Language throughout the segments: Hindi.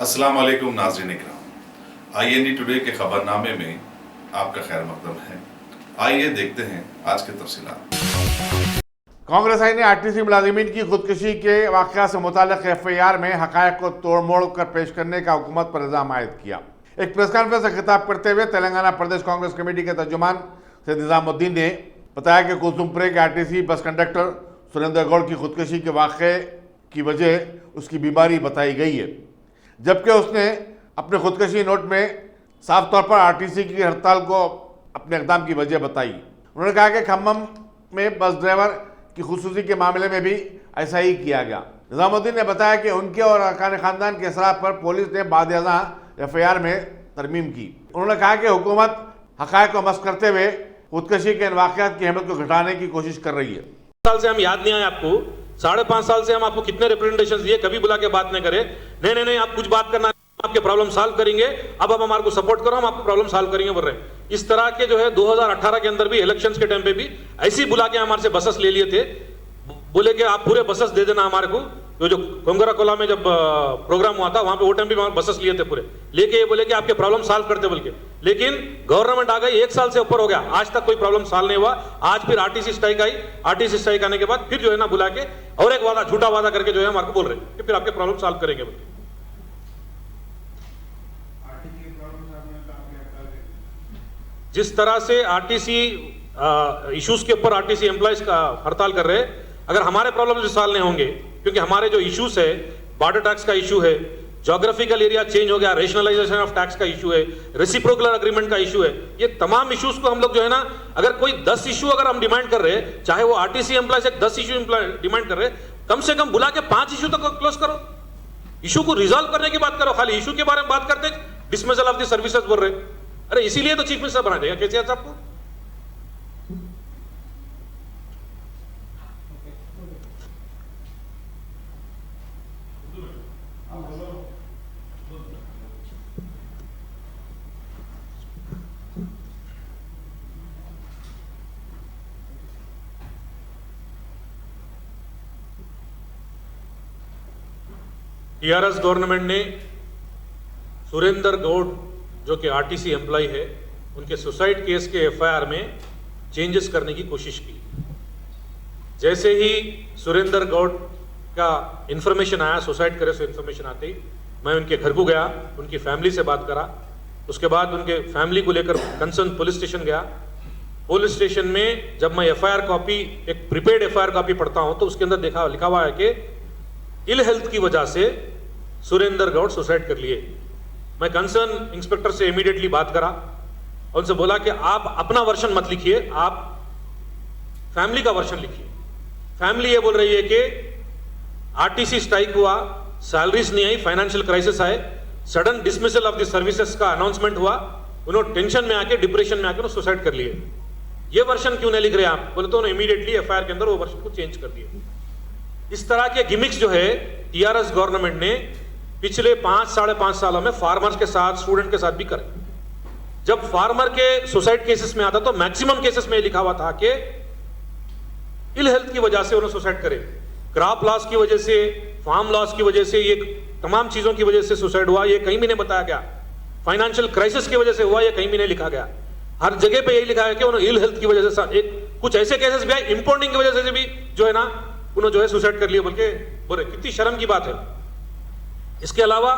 अस्सलाम वालेकुम नाज़रीन इकराम, IND टुडे के खबरनामे में आपका खैर मकदम है। आइए देखते हैं आज के तफसीलात। कांग्रेस आई ने आरटीसी मुलाजिमीन की खुदकुशी के वाक़या से मुताल्लिक़ FIR में हक़ायक़ को तोड़ मोड़ कर पेश करने का हुकूमत पर इल्ज़ाम आयद किया। एक प्रेस कॉन्फ्रेंस से खिताब करते हुए तेलंगाना प्रदेश कांग्रेस कमेटी के तर्जुमान सैयद निज़ामुद्दीन ने बताया कि कुसुमपुरे के RTC bus conductor Surendra Gaur की खुदकुशी के वाक़े की वजह उसकी बीमारी बताई गई है, जबकि उसने अपने खुदकुशी नोट में साफ तौर पर आरटीसी की हड़ताल को अपने इक़दाम की वजह बताई। उन्होंने कहा कि खम्मम में बस ड्राइवर की खुसूसी के मामले में भी ऐसा ही किया गया। निज़ामुद्दीन ने बताया कि उनके और अरकान ख़ानदान के इसरार पर पुलिस ने बाद-ए-अज़ां FIR में तरमीम की। उन्होंने कहा कि हुकूमत हक़ायक़ को मस्ख़ करते हुए खुदकुशी के इन वाक़यात की अहमियत को घटाने की कोशिश कर रही है। साल से हम याद नहीं आए आपको, 5.5 साल से हम आपको कितने रिप्रेजेंटेशन दिए, कभी बुला के बात नहीं करे। नहीं आप कुछ बात करना, आपके प्रॉब्लम सॉल्व करेंगे, अब आप हमारे को सपोर्ट करो, हम आपको प्रॉब्लम सॉल्व करेंगे बोल रहे हैं। इस तरह के जो है 2018 के अंदर भी इलेक्शंस के टाइम पे भी ऐसे ही बुला के हमारे से बसेस ले लिए थे, बोले कि आप पूरे बसेस दे देना हमारे को। जो कोंगराकोला में जब प्रोग्राम हुआ था वहां पे वो टाइम भी बसेस लिए थे पूरे, लेके ये बोले कि आपके प्रॉब्लम सॉल्व करते बोल के। लेकिन गवर्नमेंट आ गई, 1 साल से ऊपर हो गया, आज तक कोई प्रॉब्लम सॉल्व नहीं हुआ। आज फिर आरटीसी स्ट्राइक आई, आरटीसी स्ट्राइक आने के बाद फिर जो है ना बुला के और एक वादा, झूठा वादा करके जो है हमारे को बोल रहे हैं कि फिर आपके प्रॉब्लम सॉल्व करेंगे बोल के। जिस तरह से आरटीसी इश्यूज के ऊपर आरटीसी एम्प्लॉयज का हड़ताल कर रहे हैं, अगर हमारे प्रॉब्लम सॉल्व नहीं होंगे, क्योंकि हमारे जो इश्यूज है, बॉर्डर टैक्स का इशू है, ज्योग्राफिकल एरिया चेंज हो गया, रेशनलाइजेशन ऑफ टैक्स का इशू है, रेसिप्रोकल अग्रीमेंट का इशू है, ये तमाम इश्यूज को हम लोग जो है ना, अगर कोई 10 इशू अगर हम डिमांड कर रहे हैं, चाहे वो आरटीसी एम्प्लॉय से 10 इशू डिमांड कर रहे हैं, कम से कम बुला के 5 इशू तक क्लोज करो, इशू को रिजॉल्व करने की बात करो। खाली इशू के बारे में बात करते डिसमिसल ऑफ द सर्विसेज बोल रहे। अरे इसीलिए तो चीफ मिनिस्टर बना देगा केसीआर साहब को। टीआरएस गवर्नमेंट ने सुरेंद्र गौड़ जो कि आरटीसी एम्प्लॉय है, उनके सुसाइड केस के FIR में चेंजेस करने की कोशिश की। जैसे ही सुरेंद्र गौड़ का इंफॉर्मेशन आया, सुसाइड करे से इंफॉर्मेशन आते ही मैं उनके घर को गया, उनकी फैमिली से बात करा। उसके बाद उनके फैमिली को लेकर कंसर्न पुलिस स्टेशन गया। पुलिस स्टेशन में जब मैं FIR कॉपी, एक प्रीपेड FIR कॉपी पढ़ता हूँ तो उसके अंदर लिखा हुआ है कि इल हेल्थ की वजह से सुरेंद्र गौड़ सुसाइड कर लिए। मैं कंसर्न इंस्पेक्टर से इमीडिएटली बात करा, उनसे बोला कि आप अपना वर्शन मत लिखिए, आप फैमिली का वर्शन लिखिए। फैमिली ये बोल रही है कि आरटीसी स्ट्राइक हुआ, सैलरीज नहीं आई, फाइनेंशियल क्राइसिस आए, sudden dismissal of the services का अनाउंसमेंट हुआ, उन्होंने टेंशन में आके, डिप्रेशन में आके उन्होंने सुसाइड कर लिए। ये वर्शन क्यों नहीं लिख रहे आप? बोले तो उन्होंने इमीडिएटली FIR के अंदर वो वर्शन को चेंज कर दिया। इस तरह के गिमिक्स जो है टीआरएस गवर्नमेंट ने पिछले 5-5.5 सालों में फार्मर्स के साथ, स्टूडेंट के साथ भी करे। जब फार्मर के सुसाइड केसेस में आता तो मैक्सिमम केसेस में लिखा हुआ था कि इल हेल्थ की वजह से उन्होंने सुसाइड करे, क्रॉप लॉस की वजह से, फार्म लॉस की वजह से, ये तमाम चीजों की वजह से सुसाइड हुआ, ये कहीं भी नहीं बताया गया। फाइनेंशियल क्राइसिस की वजह से हुआ, ये कहीं भी नहीं लिखा गया। हर जगह पे यही लिखा है कि उन्होंने इल हेल्थ की वजह से, एक कुछ ऐसे केसेस भी आए इंपोर्टिंग की वजह से भी जो है ना उन्होंने जो है सुसाइड कर लिया बोल के बोले। कितनी शर्म की बात है। इसके अलावा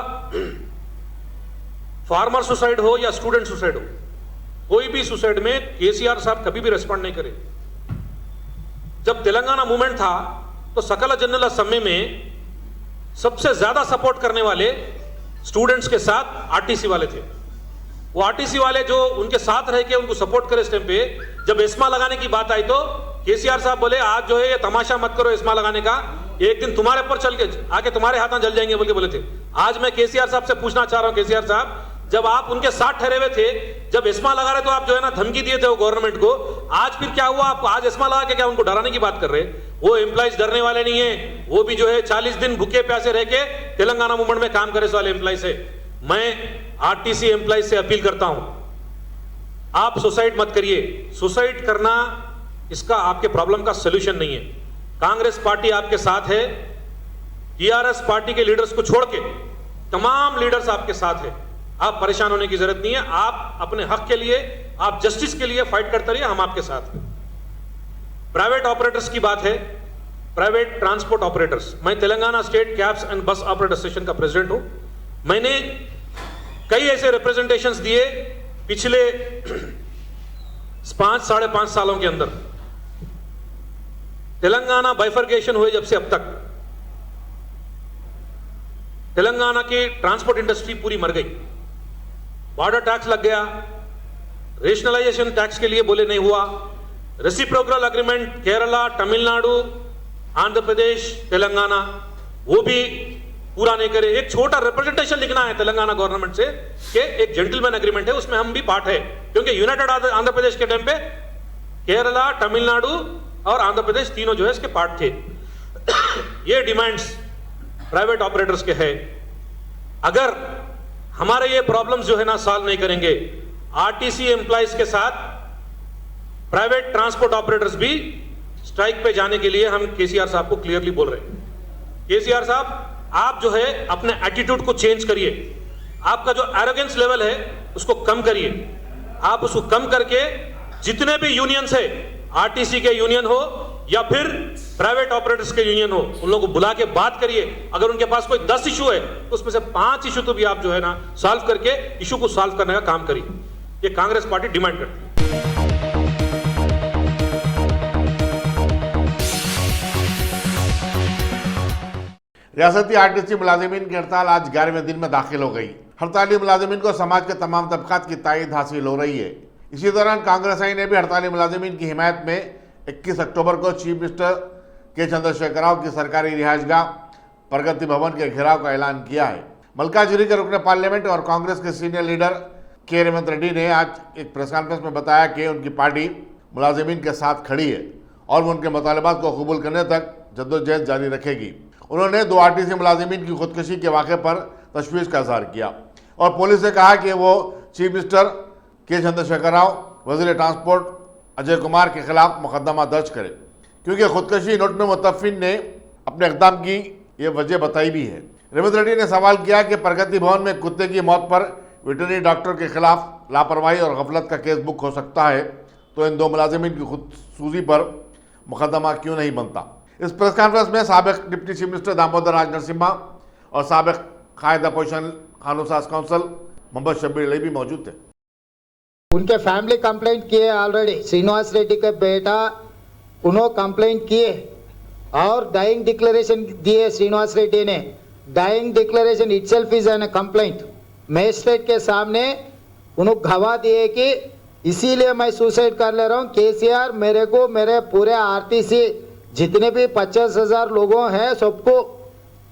फार्मर सुसाइड हो या स्टूडेंट सुसाइड हो, कोई भी सुसाइड में केसीआर साहब कभी भी रेस्पॉन्ड नहीं करे। जब तेलंगाना मूवमेंट था तो सकल जन्नल समय में सबसे ज्यादा सपोर्ट करने वाले स्टूडेंट्स के साथ आरटीसी वाले थे। वो आरटीसी वाले जो उनके साथ रह के उनको सपोर्ट करे इस टाइम पे, जब एस्मा लगाने की बात आई तो केसीआर साहब बोले आज जो है ये तमाशा मत करो एस्मा लगाने का, एक दिन तुम्हारे ऊपर चल के आके तुम्हारे हाथ जल जाएंगे बोल के बोले थे। आज मैं केसीआर साहब से पूछना चाह रहा हूं, केसीआर साहब जब आप उनके साथ ठहरे हुए थे, जब एस्मा लगा रहे तो आप जो है ना धमकी दिए थे वो गवर्नमेंट को, आज फिर क्या हुआ? आप आज एस्मा लगा के क्या उनको डराने की बात कर रहे? वो एम्प्लॉइज डरने वाले नहीं है, वो भी जो है 40 दिन भूखे प्यासे रह के तेलंगाना मूवमेंट में काम करे वाले एम्प्लॉइज है। मैं आरटीसी एम्प्लॉइज से अपील करता हूं, आप सुसाइड मत करिए। सुसाइड करना इसका आपके प्रॉब्लम का सोल्यूशन नहीं है। कांग्रेस पार्टी आपके साथ है, टीआरएस पार्टी के लीडर्स को छोड़ के तमाम लीडर्स आपके साथ है, आप परेशान होने की जरूरत नहीं है। आप अपने हक के लिए, आप जस्टिस के लिए फाइट करते रहिए, हम आपके साथ हैं। प्राइवेट ऑपरेटर्स की बात है, प्राइवेट ट्रांसपोर्ट ऑपरेटर्स, मैं Telangana state cabs and bus operator association का प्रेसिडेंट हूं। मैंने कई ऐसे रिप्रेजेंटेशंस दिए पिछले 5-5.5 सालों के अंदर। तेलंगाना बाइफर्केशन हुए जब से अब तक तेलंगाना की ट्रांसपोर्ट इंडस्ट्री पूरी मर गई। बॉर्डर टैक्स लग गया, रेशनलाइजेशन टैक्स के लिए बोले नहीं हुआ, रेसिप्रोकल एग्रीमेंट केरला, तमिलनाडु, आंध्र प्रदेश, तेलंगाना वो भी पूरा नहीं करे। एक छोटा रिप्रेजेंटेशन लिखना है तेलंगाना गवर्नमेंट से कि एक जेंटलमैन एग्रीमेंट है, उसमें हम भी पार्ट है, क्योंकि यूनाइटेड आंध्र प्रदेश के टाइम पे केरला, तमिलनाडु और आंध्र प्रदेश तीनों जो है इसके पार्ट थे। ये डिमांड्स प्राइवेट ऑपरेटर्स के हैं। अगर हमारे ये प्रॉब्लम्स जो है ना सॉल्व नहीं करेंगे, आरटीसी एम्प्लॉइज के साथ प्राइवेट ट्रांसपोर्ट ऑपरेटर्स भी स्ट्राइक पे जाने के लिए हम केसीआर साहब को क्लियरली बोल रहे हैं। केसीआर साहब, आप जो है अपने एटीट्यूड को चेंज करिए, आपका जो एरोगेंस लेवल है उसको कम करिए। आप उसको कम करके जितने भी यूनियंस है, आरटीसी के यूनियन हो या फिर प्राइवेट ऑपरेटर्स के यूनियन हो, उन लोगों को बुला के बात करिए। अगर उनके पास कोई 10 इशू है तो उसमें से 5 इशू तो भी आप जो है ना सॉल्व करके इशू को सॉल्व करने का काम करिए। ये कांग्रेस पार्टी डिमांड करती है। रियासती आरटीसी मुलाजिमीन की हड़ताल आज 11वें दिन में दाखिल हो गई। हड़ताली मुलाजिमीन को समाज के तमाम तबकात की तायद हासिल हो रही है। इसी दौरान कांग्रेस आई ने भी हड़ताली मुलाजिमीन की हिमायत में 21 अक्टूबर को चीफ मिनिस्टर के चंद्रशेखर राव की सरकारी रिहायशगाह प्रगति भवन के घेराव का ऐलान किया है। मल्काजिगिरी के रुकने पार्लियामेंट और कांग्रेस के सीनियर लीडर के रेवंत रेड्डी ने आज एक प्रेस कॉन्फ्रेंस में बताया कि उनकी पार्टी मुलाजिमीन के साथ खड़ी है और वो उनके मुतालबात को कबूल करने तक जद्दोजहद जारी रखेगी। उन्होंने 2 आरटीसी मुलाजिमीन की खुदकुशी के वाक़े पर तशवीश का इजहार किया और पुलिस से कहा कि वो चीफ मिनिस्टर के चंद्रशेखर राव, वज़ीर ट्रांसपोर्ट अजय कुमार के खिलाफ मुकदमा दर्ज करे, क्योंकि खुदकुशी नोट में मुतफ़िन ने अपने इक़दाम की ये वजह बताई भी है। रेवंत रेड्डी ने सवाल किया कि प्रगति भवन में कुत्ते की मौत पर वेटरनरी डॉक्टर के खिलाफ लापरवाही और गफलत का केस बुक हो सकता है, तो इन 2 मुलाजिमीन की खुदसूजी पर मुकदमा क्यों नहीं बनता। इस प्रेस कॉन्फ्रेंस में साबिक डिप्टी चीफ मिनिस्टर दामोदर राज नरसिम्हा और साबिक कायदा अपोजिशन कानून साज काउंसिल मोहम्मद शब्बीर अली भी मौजूद थे। उनके फैमिली कंप्लेंट किए ऑलरेडी, श्रीनिवास रेड्डी के बेटा उन्होंने कंप्लेंट किए और डाइंग डिक्लेरेशन दिए। श्रीनिवास रेड्डी ने dying declaration itself is an complaint. Magistrate के सामने उन्होंने गवाह दिए कि इसीलिए मैं सुसाइड कर ले रहा हूँ। केसीआर मेरे को मेरे पूरे आरटीसी जितने भी 50,000 लोगों हैं सबको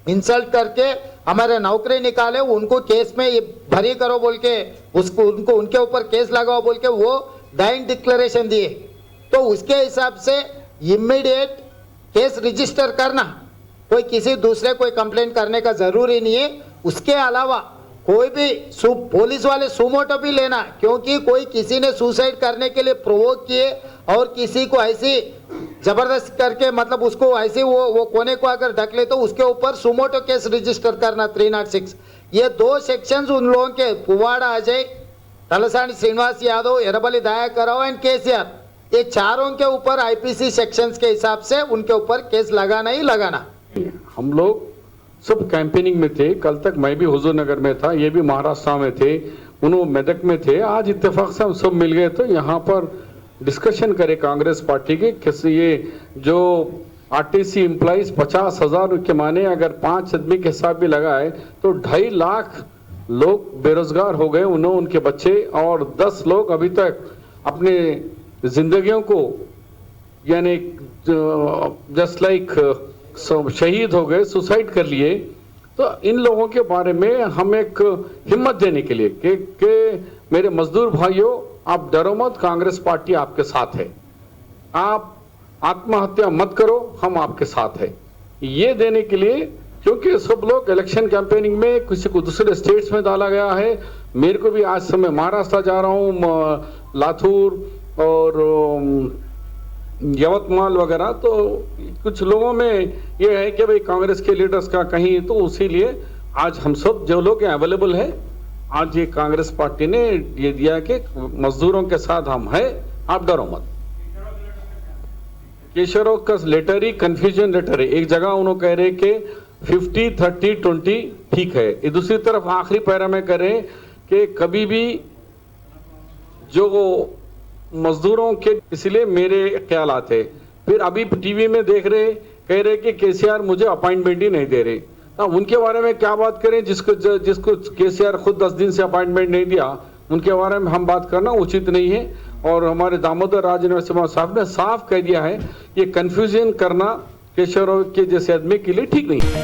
इंसल्ट करके हमारे नौकरी निकाले, उनको केस में भरी करो बोल के उनको उनके ऊपर केस लगाओ बोल के वो डाइंग डिक्लेरेशन दिए। तो उसके हिसाब से इमीडिएट केस रजिस्टर करना, कोई किसी दूसरे कोई कंप्लेंट करने का जरूरी नहीं है। उसके अलावा कोई भी पुलिस वाले सुमोटो भी लेना, क्योंकि कोई किसी ने सुसाइड करने के लिए प्रोवोक किए और किसी को ऐसी जबरदस्त करके मतलब उसको ऐसे वो कोने को अगर ढक ले तो उसके ऊपर सुमोटो केस रजिस्टर करना 306। ये 2 सेक्शंस उन लोगों के पुवाड़ा अजय, तलसानी श्रीनिवास यादव, एरबली दयाकर राव एंड केसीआर, ये चारों के ऊपर आईपीसी सेक्शंस के हिसाब से उनके ऊपर केस लगाना ही लगाना। हम लोग सब कैंपेनिंग में थे। कल तक मैं भी हुजूर नगर में था, ये भी महाराष्ट्र में थे, उन्होंने मेदक में थे। आज इत्तेफाक से हम सब मिल गए तो यहाँ पर डिस्कशन करे कांग्रेस पार्टी के किसी ये जो आरटीसी एम्प्लॉइज 50,000 के माने अगर 5 आदमी के हिसाब भी लगाए तो 2.5 लाख लोग बेरोजगार हो गए, उन्होंने उनके बच्चे और 10 लोग अभी तक अपने जिंदगियों को यानी जस्ट लाइक शहीद हो गए, सुसाइड कर लिए। तो इन लोगों के बारे में हम एक हिम्मत देने के लिए कि मेरे मजदूर भाइयों आप डरो मत, कांग्रेस पार्टी आपके साथ है, आप आत्महत्या मत करो, हम आपके साथ है। ये देने के लिए, क्योंकि सब लोग इलेक्शन कैंपेनिंग में किसी को दूसरे स्टेट्स में डाला गया है। मेरे को भी आज समय महाराष्ट्र जा रहा हूँ, लातूर और यवतमाल वगैरह, तो कुछ लोगों में ये है कि भाई कांग्रेस के लीडर्स का कहीं, तो इसीलिए आज हम सब जो लोग अवेलेबल है, आज ये कांग्रेस पार्टी ने ये दिया कि मजदूरों के साथ हम हैं, आप डरो मत। केशरों का लेटर ही कंफ्यूजन लेटर है। एक जगह उन्होंने कह रहे कि 50, 30, 20 ठीक है, ये दूसरी तरफ आखिरी पैरा में कह रहे कि कभी भी जो मजदूरों के, इसलिए मेरे ख्याल आते। फिर अभी टीवी में देख रहे, कह रहे कि केसीआर मुझे अपॉइंटमेंट ही नहीं दे रहे। उनके बारे में क्या बात करें जिसको केसीआर खुद 10 दिन से अपॉइंटमेंट नहीं दिया, उनके बारे में हम बात करना उचित नहीं है। और हमारे दामोदर राज नरसिम्हा साहब ने साफ कह दिया है, ये कंफ्यूजन करना केशव के जैसे आदमी के लिए ठीक नहीं है।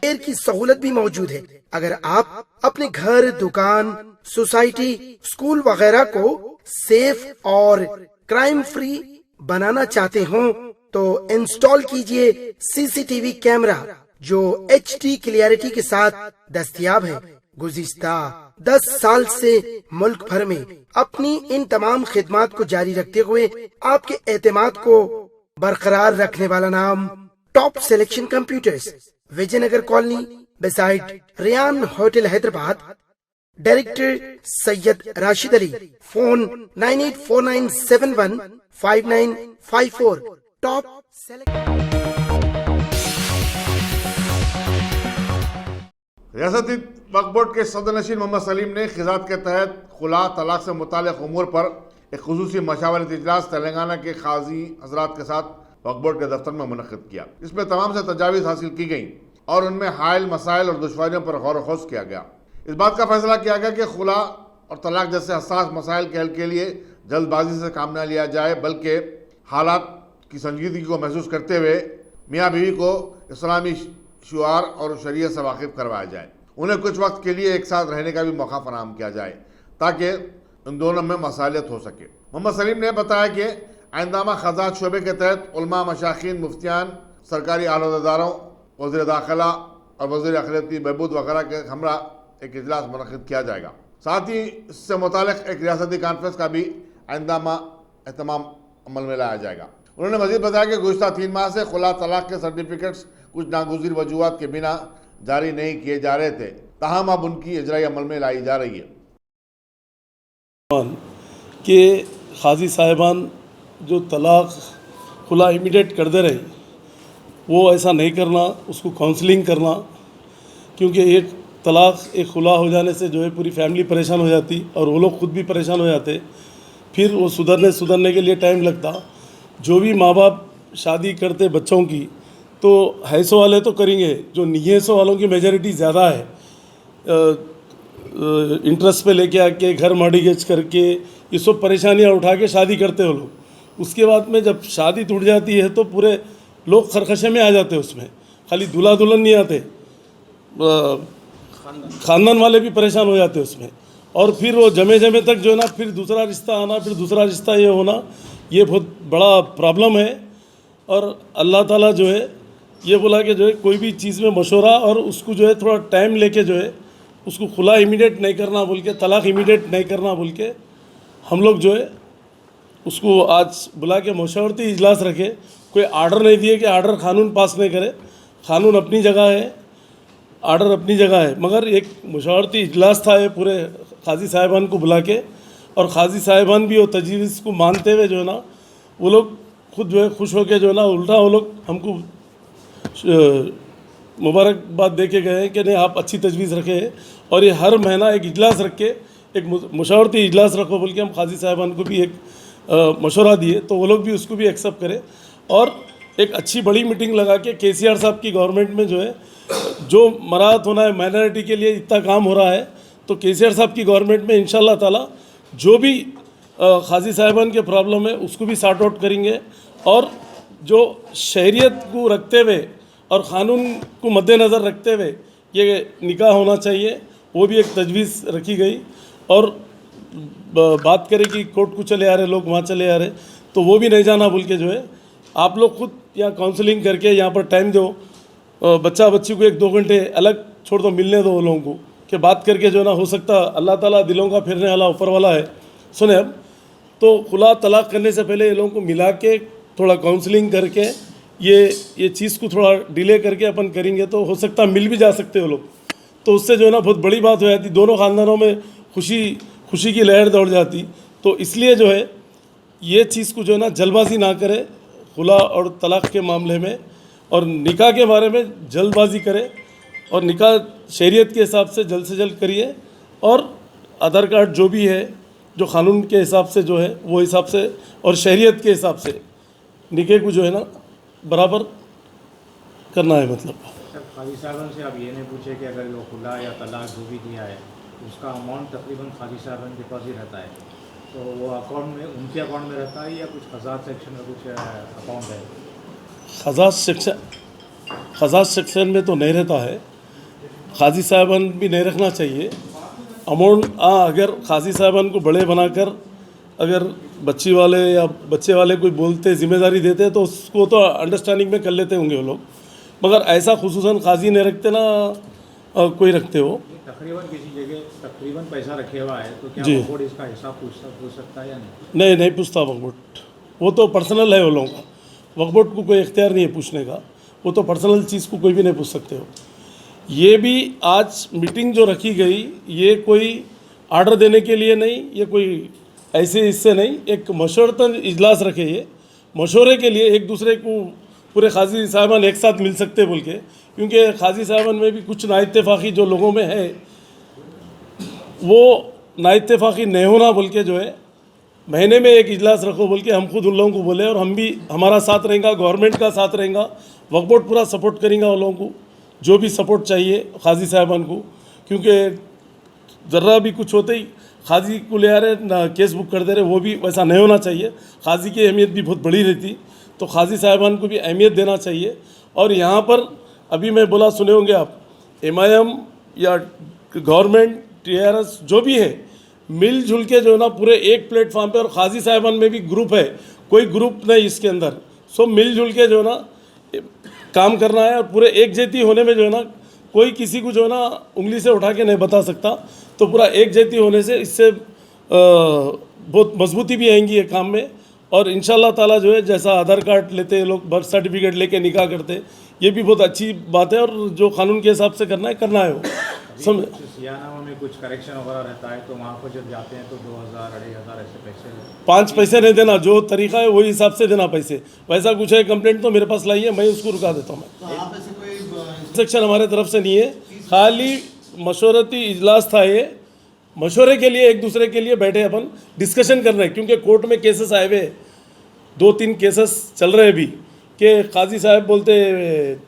एयर की सहूलत भी मौजूद है। अगर आप अपने घर, दुकान, सोसाइटी, स्कूल वगैरह को सेफ और क्राइम फ्री बनाना चाहते हो तो इंस्टॉल कीजिए सीसीटीवी कैमरा जो HD क्लियरिटी के साथ दस्तयाब है। गुज़िश्ता 10 साल से मुल्क भर में अपनी इन तमाम खिदमात को जारी रखते हुए आपके एतमाद को बरकरार रखने वाला नाम top selection computers, Vijaynagar colony beside Riyan hotel Hyderabad. Director Syed Rashid Ali. Phone 9849715954। Top रियासती वक्फ बोर्ड के सदरनशीन मोहम्मद सलीम ने खिजात के तहत खुला तलाक से मुताल्लिक़ उमूर पर एक खुसूसी मशावरती इजलास तेलंगाना के काजी हजरात के साथ वक्फ बोर्ड के दफ्तर में मुनक़्क़िद किया। इसमें तमाम से तजावीज़ हासिल की गई और उनमें हायल मसाइल और दुश्वारियों पर गौर व किया गया। इस बात का फैसला किया गया कि खुला और तलाक जैसे हसास मसाइल के हल के लिए जल्दबाजी से काम न लिया जाए, बल्कि हालात की संजीदगी को महसूस करते हुए मियाँ बीवी को इस्लामी शुआर और शरीयत से वाकिफ़ करवाया जाए। उन्हें कुछ वक्त के लिए एक साथ रहने का भी मौका फराहम किया जाए ताकि इन दोनों में मसालियत हो सके। मोहम्मद सलीम ने बताया कि आइंदामा खजात शोबे के तहत उलमा, मशाखीन, मुफ्तियान, सरकारी आलादारों, वज़ीर दाखिला और वज़ीर अक़लियती बहबूद वगैरह के हमरा एक इजलास मुनक़्क़िद किया जाएगा। साथ ही इससे मुताल्लिक़ एक रियासती कॉन्फ्रेंस का भी आइंदामा एहतमाम अमल में लाया जाएगा। उन्होंने मज़ीद बताया कि गुज़िश्ता 3 माह से खुला तलाक के सर्टिफिकेट्स कुछ नागुज़ीर वजूहात के बिना जारी नहीं किए जा रहे थे, ताहम अब उनकी इजराई अमल में लाई जा रही है। कि काजी साहिबान जो तलाक खुला इमीडिएट कर दे रहे, वो ऐसा नहीं करना, उसको काउंसलिंग करना, क्योंकि एक तलाक एक खुला हो जाने से जो है पूरी फैमिली परेशान हो जाती और वो लोग खुद भी परेशान हो जाते, फिर वो सुधरने के लिए टाइम लगता। जो भी माँ बाप शादी करते बच्चों की तो हैसो वाले तो करेंगे, जो नियसो वालों की मेजॉरिटी ज़्यादा है, इंटरेस्ट पे लेके आके घर मॉर्गेज करके ये सब परेशानियाँ उठा के शादी करते हो लोग। उसके बाद में जब शादी टूट जाती है तो पूरे लोग खरखशे में आ जाते हैं। उसमें खाली दूल्हा दुल्हन नहीं आते, ख़ानदान वाले भी परेशान हो जाते हैं उसमें। और फिर वो जमे तक जो है ना, फिर दूसरा रिश्ता आना, फिर दूसरा रिश्ता ये होना, ये बहुत बड़ा प्रॉब्लम है। और अल्लाह ताला जो है ये बोला कि जो है कोई भी चीज़ में मशवरा और उसको जो है थोड़ा टाइम लेके जो है उसको खुला इमीडिएट नहीं करना बोल के, तलाक इमीडिएट नहीं करना बोल के, हम लोग जो है उसको आज बुला के मशवरती इजलास रखे। कोई आर्डर नहीं दिए कि आर्डर कानून पास नहीं करे, कानून अपनी जगह है, आर्डर अपनी जगह है, मगर एक मशवरती इजलास था ये पूरे काजी साहिबान को बुला के, और काजी साहिबान भी वो तजवीज़ को मानते हुए जो है ना वो लोग खुद जो है खुश होकर जो है ना उल्टा वो लोग हमको मुबारकबाद दे के गए कि नहीं आप अच्छी तजवीज़ रखे हैं और ये हर महीना एक इजलास रख के एक मशवरती इजलास रखो बोल के हम काजी साहिबान को भी एक मशवरा दिए, तो वो लोग भी उसको भी एक्सेप्ट करें और एक अच्छी बड़ी मीटिंग लगा के केसीआर साहब की गवर्नमेंट में जो है जो मराहत होना है माइनॉरिटी के लिए इतना काम हो रहा है, तो केसीआर साहब की गवर्नमेंट में इंशाल्लाह ताला जो भी काजी साहिबान के प्रॉब्लम है उसको भी सॉर्ट आउट करेंगे। और जो शहरियत को रखते हुए और क़ानून को मद्देनज़र रखते हुए ये निकाह होना चाहिए, वो भी एक तजवीज़ रखी गई। और बात करें कि कोर्ट को चले आ रहे लोग, वहाँ चले आ रहे, तो वो भी नहीं जाना बोल के जो है आप लोग खुद यहाँ काउंसलिंग करके यहाँ पर टाइम दो, बच्चा बच्ची को 1-2 घंटे अलग छोड़ दो, मिलने दो वो लोगों को, कि बात करके जो है ना हो सकता अल्लाह ताला दिलों का फिरने वाला ऊपर वाला है। सुने अब तो खुला तलाक करने से पहले ये लोगों को मिला के थोड़ा काउंसलिंग करके ये चीज़ को थोड़ा डिले करके अपन करेंगे तो हो सकता मिल भी जा सकते हो लोग, तो उससे जो है ना बहुत बड़ी बात हो जाती, दोनों ख़ानदानों में खुशी की लहर दौड़ जाती। तो इसलिए जो है ये चीज़ को जो है ना जल्दबाजी ना करे खुला और तलाक़ के मामले में, और निकाह के बारे में जल्दबाजी करे और निकाह शरीयत के हिसाब से जल्द करिए, और आधार कार्ड जो भी है जो क़ानून के हिसाब से जो है वो हिसाब से और शरीयत के हिसाब से निकाह को जो है ना बराबर करना है। मतलब सर, खादी साहब से आप ये नहीं पूछे कि अगर वो खुला या तलाक जो भी दिया है उसका अमाउंट तकरीबन खादी साहब के पास ही रहता है, तो वो अकाउंट में उनके अकाउंट में रहता है या कुछ खजात सेक्शन में कुछ अकाउंट है? खजात सेक्शन में तो नहीं रहता है, खाजी साहबान भी नहीं रखना चाहिए अमाउंट। अगर खाजी साहबान को बड़े बनाकर अगर बच्ची वाले या बच्चे वाले कोई बोलते जिम्मेदारी देते तो उसको तो अंडरस्टैंडिंग में कर लेते होंगे वो लोग, मगर ऐसा खुसूसन खाजी नहीं रखते ना कोई रखते हो। तकरीबन किसी जगह तकरीबन पैसा रखे हुआ है तो क्या बोर्ड इसका हिसाब पूछ सकता है या नहीं? नहीं पूछता वक्फ बोर्ड, वो तो पर्सनल है वो लोगों का, वक्फ बोर्ड को कोई इख्तियार नहीं है पूछने का, वो तो पर्सनल चीज़ को कोई भी नहीं पूछ सकते हो। ये भी आज मीटिंग जो रखी गई ये कोई आर्डर देने के लिए नहीं, ये कोई ऐसे इससे नहीं, एक मशवरतन इजलास रखे, ये मशवरे के लिए एक दूसरे को पूरे खाजी साहबान एक साथ मिल सकते बोल के, क्योंकि खाजी साहबान में भी कुछ नाइत्तेफाकी जो लोगों में है वो नाइत्तेफाकी नहीं होना बोल के जो है महीने में एक इजलास रखो बोल के हम खुद उन लोगों को बोले, और हम भी हमारा साथ रहेगा, गवर्नमेंट का साथ रहेगा, वक्फ बोर्ड पूरा सपोर्ट करेंगे उन लोगों को जो भी सपोर्ट चाहिए खाजी साहबान को, क्योंकि ज़र्रा भी कुछ होते ही खाजी को ले आ रहे ना केस बुक कर दे रहे, वो भी वैसा नहीं होना चाहिए। खाजी की अहमियत भी बहुत बड़ी रहती, तो खाजी साहबान को भी अहमियत देना चाहिए। और यहाँ पर अभी मैं बोला सुने होंगे आप, MIM या गवर्नमेंट TRS जो भी है मिलजुल के जो है ना पूरे एक प्लेटफॉर्म पे, और खाजी साहबान में भी ग्रुप है, कोई ग्रुप नहीं इसके अंदर, सब मिलजुल के जो है ना काम करना है, और पूरे एक जैती होने में जो है ना कोई किसी को जो है ना उंगली से उठा के नहीं बता सकता, तो पूरा एक जैती होने से इससे बहुत मजबूती भी आएंगी ये काम में। और इंशाल्लाह ताला जो है जैसा आधार कार्ड लेते हैं लोग, बर्थ सर्टिफिकेट लेके निकाह करते, ये भी बहुत अच्छी बात है, और जो कानून के हिसाब से करना है वो समझ। सियानामा में कुछ करेक्शन वगैरह रहता है तो वहाँ पर जब जाते हैं तो 2000 2500 ऐसे पैसे 5 पैसे नहीं देना, जो तरीका है वही हिसाब से देना पैसे, वैसा कुछ है कंप्लेंट तो मेरे पास लाइए, मैं उसको रुका देता हूँ। सेक्शन हमारे तरफ से नहीं है, खाली मशवरती इजलास था, ये मशवरे के लिए एक दूसरे के लिए बैठे अपन डिस्कशन कर रहे हैं, क्योंकि कोर्ट में केसेस आए हुए 2-3 केसेस चल रहे हैं अभी, कि काजी साहब बोलते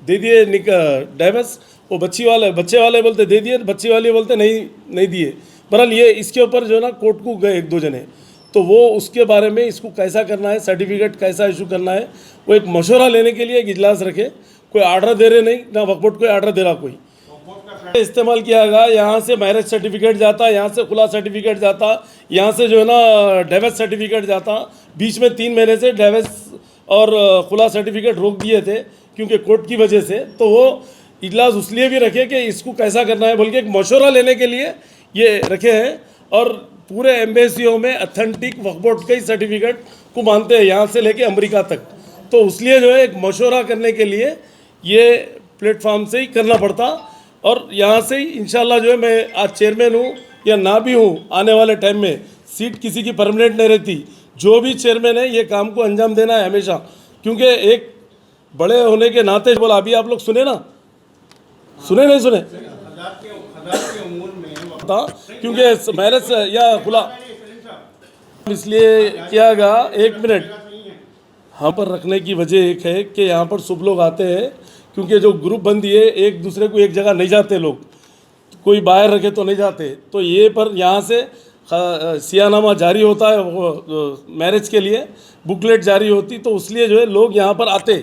दे दिए डाइवर्स, वो बच्चे वाले बोलते दे दिए, बच्ची वाले बोलते नहीं दिए। बहरहाल ये इसके ऊपर जो है ना कोर्ट को गए 1-2 जने, तो वो उसके बारे में इसको कैसा करना है, सर्टिफिकेट कैसा इशू करना है, वो एक मशवरा लेने के लिए एक इजलास रखे। कोई आर्डर दे रहे नहीं ना, वक्फ बोर्ड कोई आर्डर दे रहा, कोई इस्तेमाल किया गया, यहाँ से मैरिज सर्टिफिकेट जाता, यहाँ से खुला सर्टिफिकेट जाता, यहाँ से जो है ना डाइवर्स सर्टिफिकेट जाता, बीच में 3 महीने से डाइवर्स और खुला सर्टिफिकेट रोक दिए थे क्योंकि कोर्ट की वजह से। तो वो इजलास इसलिए भी रखे कि इसको कैसा करना है बोल के एक मशवरा लेने के लिए ये रखे हैं, और पूरे एम्बेसियों में अथेंटिक वक्फ बोर्ड के सर्टिफिकेट को मानते हैं यहाँ से लेके अमेरिका तक, तो इसलिए जो है एक मशवरा करने के लिए ये प्लेटफॉर्म से ही करना पड़ता। और यहाँ से ही इंशाल्लाह जो है मैं आज चेयरमैन हूँ या ना भी हूँ, आने वाले टाइम में सीट किसी की परमानेंट नहीं रहती, जो भी चेयरमैन है ये काम को अंजाम देना है हमेशा, क्योंकि एक बड़े होने के नाते बोला, अभी आप लोग सुने ना, सुने नहीं सुने था, क्योंकि मैरिज या खुला इसलिए किया गया। 1 मिनट, यहाँ पर रखने की वजह एक है कि यहाँ पर सब लोग आते हैं, क्योंकि जो ग्रुप बंदी है एक दूसरे को एक जगह नहीं जाते लोग, कोई बाहर रखे तो नहीं जाते, तो ये पर यहाँ से सियानामा जारी होता है, वो मैरिज के लिए बुकलेट जारी होती, तो इसलिए जो है लोग यहाँ पर आते,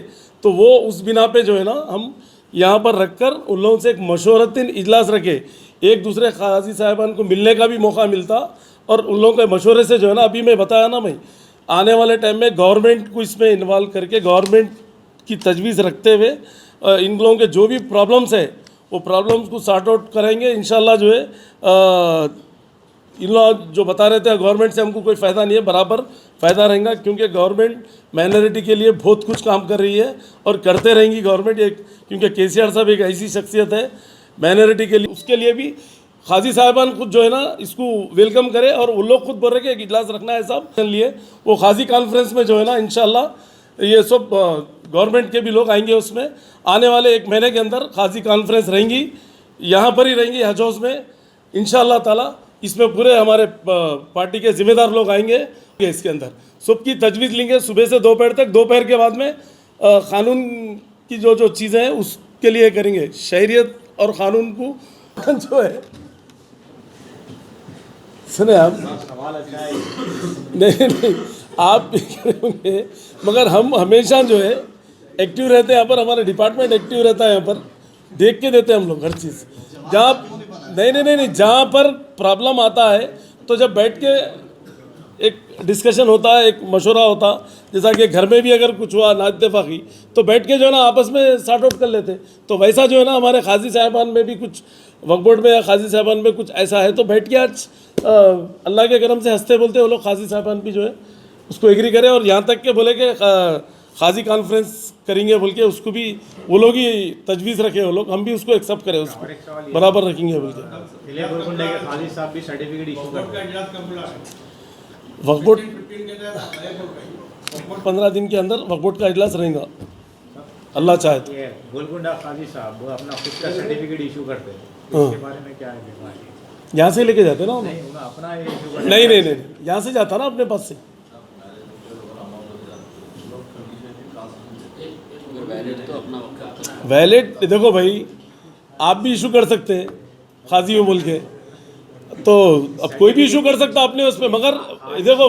तो वो उस बिना पे जो है ना हम यहाँ पर रखकर उन लोगों से एक मशवरतन इजलास रखे, एक दूसरे काजी साहबान को मिलने का भी मौका मिलता, और उन लोगों के मशवरे से जो है ना, अभी मैं बताया ना भाई, आने वाले टाइम में गवर्नमेंट को इसमें इन्वॉल्व करके गवर्नमेंट की तजवीज़ रखते हुए इन लोगों के जो भी प्रॉब्लम्स है वो प्रॉब्लम्स को सॉर्ट आउट करेंगे इंशाल्लाह। जो है इन लोग जो बता रहे थे गवर्नमेंट से हमको कोई फ़ायदा नहीं है, बराबर फ़ायदा रहेगा, क्योंकि गवर्नमेंट माइनॉरिटी के लिए बहुत कुछ काम कर रही है और करते रहेंगी गवर्नमेंट। एक क्योंकि केसीआर साहब एक ऐसी शख्सियत है माइनॉरिटी के लिए, उसके लिए भी खाजी साहिबान खुद जो है ना इसको वेलकम करे। और वो लोग खुद बोल रहे कि एक इजलास रखना है साहब लिए, वो खाजी कॉन्फ्रेंस में जो है ना इंशाल्लाह ये सब गवर्नमेंट के भी लोग आएंगे। उसमें आने वाले 1 महीने के अंदर खाजी कॉन्फ्रेंस रहेंगी, यहाँ पर ही रहेंगी हज हाउस में इंशाल्लाह ताला। इसमें पूरे हमारे पार्टी के जिम्मेदार लोग आएंगे, इसके अंदर सबकी तजवीज़ लेंगे सुबह से दोपहर तक। दोपहर के बाद में कानून की जो चीज़ें हैं उसके लिए करेंगे, शहरियत और क़ानून को जो है। सुने आप सवाल अच्छा है। नहीं आप भी करेंगे, मगर हम हमेशा जो है एक्टिव रहते हैं यहाँ पर, हमारा डिपार्टमेंट एक्टिव रहता है यहाँ पर, देख के देते हैं हम लोग हर चीज़। जहाँ नहीं जहाँ पर प्रॉब्लम आता है तो जब बैठ के एक डिस्कशन होता है, एक मशवरा होता, जैसा कि घर में भी अगर कुछ हुआ ना इत्तेफाकी तो बैठ के जो है ना आपस में सॉर्ट आउट कर लेते। तो वैसा जो है ना हमारे खाजी साहिबान में भी कुछ वक्फ बोर्ड में या खाजी साहिबान में कुछ ऐसा है, तो बैठ के आज अल्लाह के करम से हंसते बोलते वो लोग खाजी साहिबान भी जो है उसको एग्री करें। और यहाँ तक के बोले कि खाजी कॉन्फ्रेंस करेंगे बोल के, उसको भी वो लोग ही तजवीज़ रखे, वो लोग हम भी उसको एक्सेप्ट करें, उसको बराबर रखेंगे बोल के। खाजी साहब भी सर्टिफिकेट इशू करते हैं। वक्फ बोर्ड 15 दिन के अंदर वक्फ बोर्ड का इजलास रहेगा अल्लाह चाहे तो। गोलकुंडा खाजी साहब वो अपना खुद का सर्टिफिकेट इशू करते हैं, इसके बारे में क्या है? यहाँ से लेके जाते ना नहीं अपना इशू नहीं यहाँ से जाता ना अपने पास से। वैलिड देखो भाई, आप भी इशू कर सकते हैं खाजी हो बोल के, तो अब कोई भी इशू कर सकता अपने उस पर, मगर देखो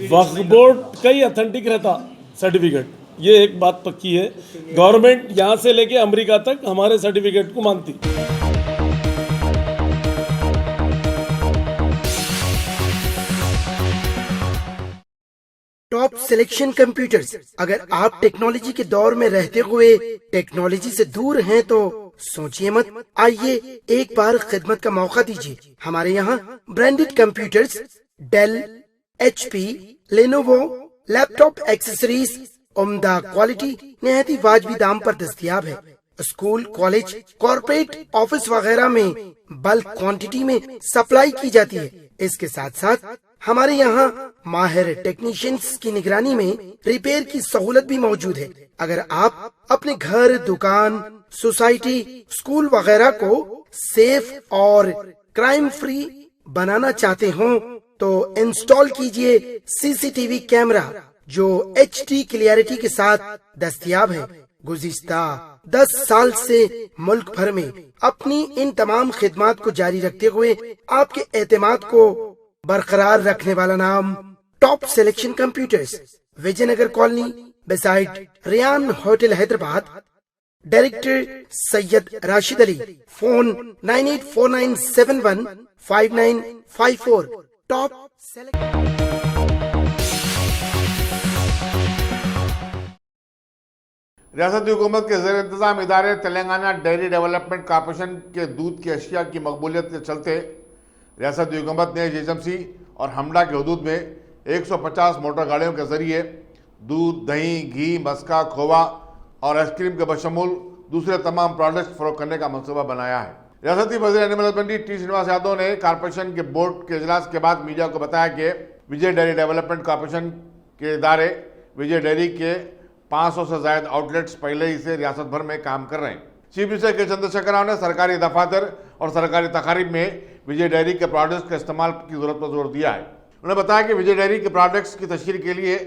वक्फ बोर्ड का ही ऑथेंटिक रहता सर्टिफिकेट, ये एक बात पक्की है। गवर्नमेंट यहाँ से लेके अमेरिका तक हमारे सर्टिफिकेट को मानती। Top selection computers. अगर आप टेक्नोलॉजी के दौर में रहते हुए टेक्नोलॉजी से दूर हैं तो सोचिए मत, आइए एक बार खिदमत का मौका दीजिए। हमारे यहाँ branded computers Dell, HP, Lenovo, laptop accessories उम्दा क्वालिटी निहायती वाजबी दाम पर दस्तयाब है। स्कूल, कॉलेज, कॉर्पोरेट, ऑफिस वगैरह में बल्क क्वांटिटी में सप्लाई की जाती है। इसके साथ साथ हमारे यहाँ माहिर टेक्नीशियंस की निगरानी में रिपेयर की सहूलत भी मौजूद है। अगर आप अपने घर, दुकान, सोसाइटी, स्कूल वगैरह को सेफ और क्राइम फ्री बनाना चाहते हो तो इंस्टॉल कीजिए CCTV कैमरा जो HD क्लियरिटी के साथ दस्तयाब है। गुज़िश्ता 10 साल से मुल्क भर में अपनी इन तमाम खिदमात को जारी रखते हुए आपके एतमाद को बरकरार रखने वाला नाम top selection computers, Vijaynagar colony beside Riyan hotel Hyderabad. Director Syed Rashid Ali. Phone 9849715954। Top रियासती हुकूमत के ज़ेर इंतज़ाम इदारे तेलंगाना डेयरी डेवलपमेंट कॉरपोरेशन के दूध की अशिया की मकबूलियत के चलते रियासती हुकूमत ने जीएमसी और हमडा के हदूद में 150 मोटर गाड़ियों के जरिए दूध, दही, घी, मस्का, खोवा और आइसक्रीम के बशमूल दूसरे तमाम प्रोडक्ट्स फरोख्त करने का मनसूबा बनाया है। रियासती वज़ीर animal husbandry T. Srinivas Yadav ने कॉरपोरेशन के बोर्ड के इजलास के बाद मीडिया को बताया कि विजय डेयरी डेवलपमेंट कॉरपोरेशन के इदारे विजय डेयरी के 500 से ज़ायद आउटलेट्स पहले ही से रियासत भर में काम कर रहे हैं। चीफ मिनिस्टर के चंद्रशेखर राव ने सरकारी दफातर और सरकारी तकारीब में विजय डेयरी के प्रोडक्ट्स के इस्तेमाल की जरूरत पर जोर दिया है। उन्होंने बताया कि विजय डेयरी के प्रोडक्ट्स की तशहीर के लिए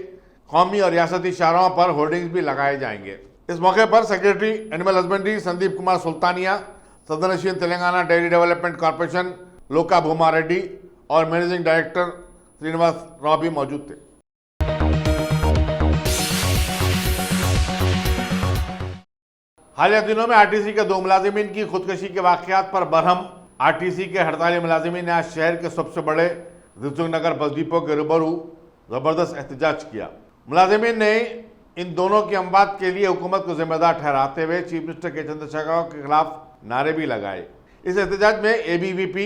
कौमी और रियासती शाहराहों पर होर्डिंग्स भी लगाए जाएंगे। इस मौके पर secretary animal husbandry Sandeep Kumar Sultania, सदनशीन Telangana dairy development corporation Loka Bhuma Reddy और मैनेजिंग डायरेक्टर श्रीनिवास राव भी मौजूद थे। हालिया दिनों में आरटीसी के 2 मुलाजिमीन की खुदकशी के वाकयात पर बरहम आरटीसी के हड़ताली मुलाजिमीन ने आज शहर के सबसे बड़े दिलसुख बस डिपो के रूबरू जबरदस्त एहतजाज किया। मुलाजिमीन ने इन दोनों की अमवात के लिए हुकूमत को जिम्मेदार ठहराते हुए चीफ मिनिस्टर के चंद्रशेखर राव के खिलाफ नारे भी लगाए। इस एहतजाज में ABVP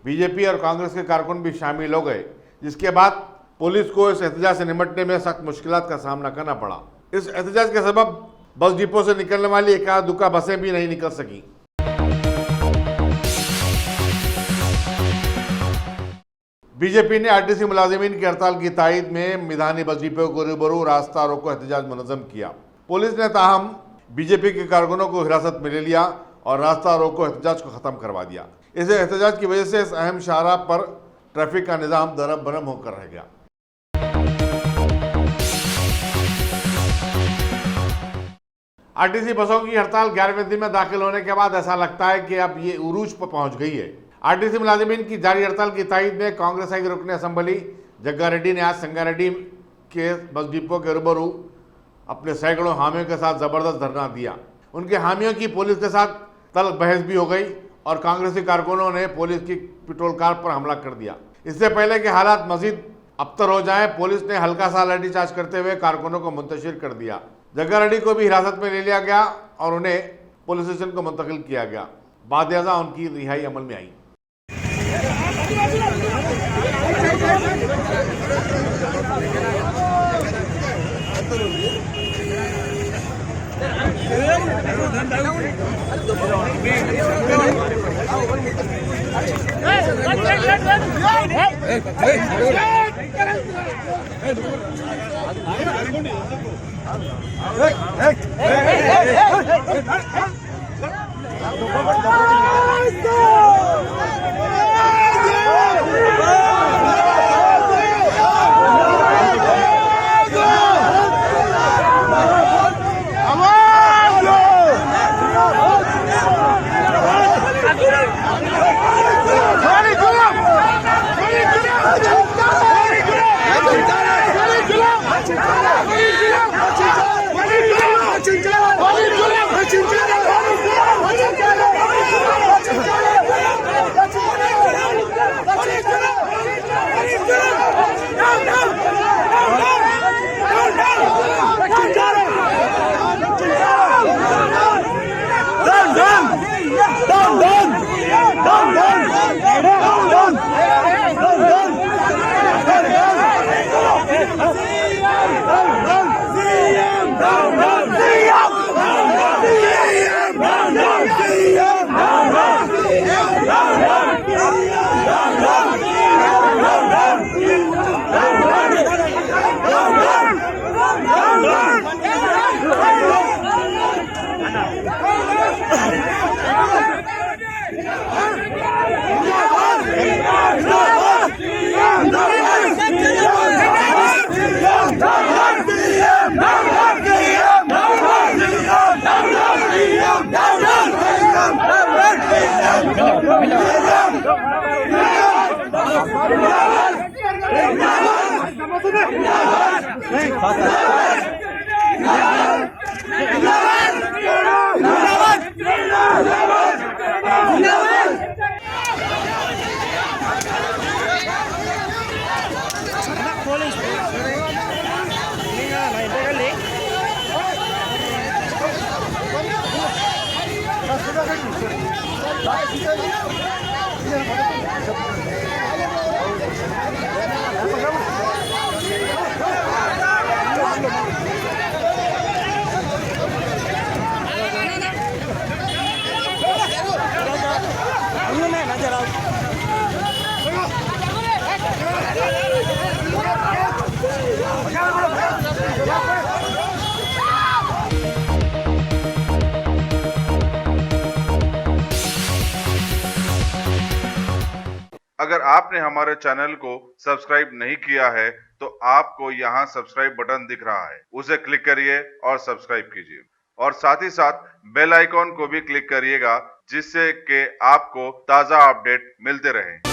बीजेपी और कांग्रेस के कारकुन भी शामिल हो गए, जिसके बाद पुलिस को इस एहतजाज से निपटने में सख्त मुश्किलात का सामना करना पड़ा। इस एहतजाज के सबब बस डिपो से निकलने वाली एकाध दुक्का बसें भी नहीं निकल सकी। बीजेपी ने आरटीसी मुलाजिमीन की हड़ताल की तायद में मिधानी बस डिपो को रूबरू रास्ता रोको एहतजाज मुनज़्ज़म किया। पुलिस ने ताहम बीजेपी के कारकुनों को हिरासत में ले लिया और रास्ता रोको एहतजाज को ख़त्म करवा दिया। इस एहतजाज की वजह से इस अहम शाहराह पर ट्रैफिक का निज़ाम दरब बरम होकर रह गया। आरटीसी बसों की हड़ताल 11वें दिन में दाखिल होने के बाद ऐसा लगता है कि अब ये उरूज पर पहुंच गई है। आरटीसी मुलाजिमीन की जारी हड़ताल की तायद में कांग्रेस के रुकने असम्बली जग्गा रेड्डी ने आज संगारेड्डी के बस डिपो के रूबरू अपने सैकड़ों हामियों के साथ जबरदस्त धरना दिया। उनके हामियों की पुलिस के साथ तल्ख बहस भी हो गई और कांग्रेसी कारकुनों ने पुलिस की पेट्रोल कार पर हमला कर दिया। इससे पहले कि हालात मजीद अबतर हो जाए, पुलिस ने हल्का सा लाठीचार्ज करते हुए कारकुनों को मुंतशिर कर दिया। जग्गा रेड्डी को भी हिरासत में ले लिया गया और उन्हें पुलिस स्टेशन को मुंतकिल किया गया। बाद अज़ा उनकी रिहाई अमल में आई। अगर आपने हमारे चैनल को सब्सक्राइब नहीं किया है तो आपको यहाँ सब्सक्राइब बटन दिख रहा है, उसे क्लिक करिए और सब्सक्राइब कीजिए और साथ ही साथ बेल आइकॉन को भी क्लिक करिएगा, जिससे कि आपको ताज़ा अपडेट मिलते रहें।